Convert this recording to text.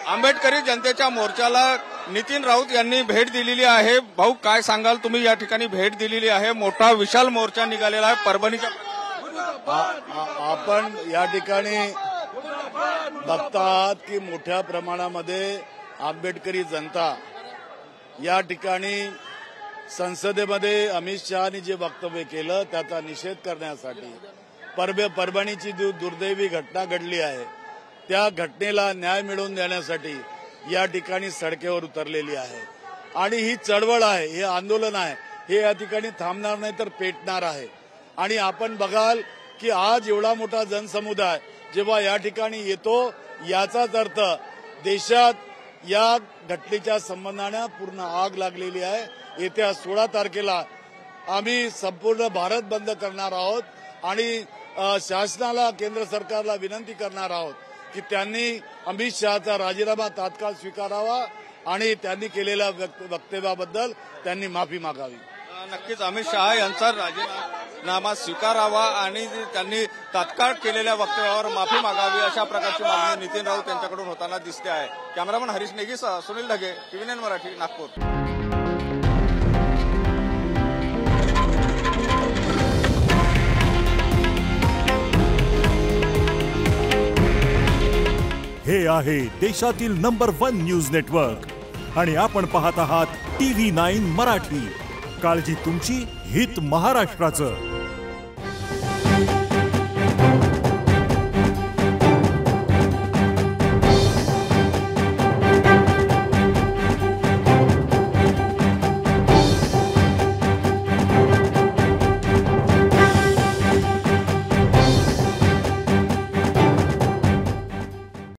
आंबेडकरी जनतेच्या मोर्चाला नितीन राऊत यांनी भेट दिलेली आहे। भाऊ, काय सांगाल तुम्ही? या ठिकाणी भेट दिलेली आहे, मोठा विशाल मोर्चा निघालेला आहे परभणीच्या। आपण या ठिकाणी बघतात की मोठ्या प्रमाणामध्ये आंबेडकरी जनता या ठिकाणी संसदेमध्ये अमित शहानी जे वक्तव्य केलं त्याचा निषेध करण्यासाठी परभणीची दुर्दैवी घटना घडली आहे त्या घटनेला न्याय मिळवून देण्यासाठी या ठिकाणी सडकेवर उतरलेली आहे। आणि ही चळवळ आहे, हे आंदोलन आहे, हे या ठिकाणी थांबणार नाही तर पेटणार आहे। आणि आपण बघाल की आज एवढा मोठा जनसमुदाय जेव्हा या ठिकाणी येतो याचाच अर्थ देशात या घटनेच्या संबंधाने पूर्ण आग लागलेली आहे। येत्या 16 तारखेला आम्ही संपूर्ण भारत बंद करणार आहोत आणि शासनाला, केंद्र सरकारला विनंती करणार आहोत की त्यांनी अमित शहाचा राजीनामा तात्काळ स्वीकारावा आणि त्यांनी केलेल्या वक्तव्याबद्दल त्यांनी माफी मागावी। नक्कीच अमित शहा यांचा राजीनामा स्वीकारावा आणि त्यांनी तात्काळ केलेल्या वक्तव्यावर माफी मागावी अशा प्रकारची मागणी नितीन राऊत यांच्याकडून होताना दिसते आहे। कॅमेरामन हरीश नेगीसह सुनील ढगे, TVN मराठी, नागपूर। हे आहे देशातील नंबर 1 न्यूज नेटवर्क आणि आपण पाहत आहात TV9 मराठी। काळजी तुमची, हित महाराष्ट्राचं।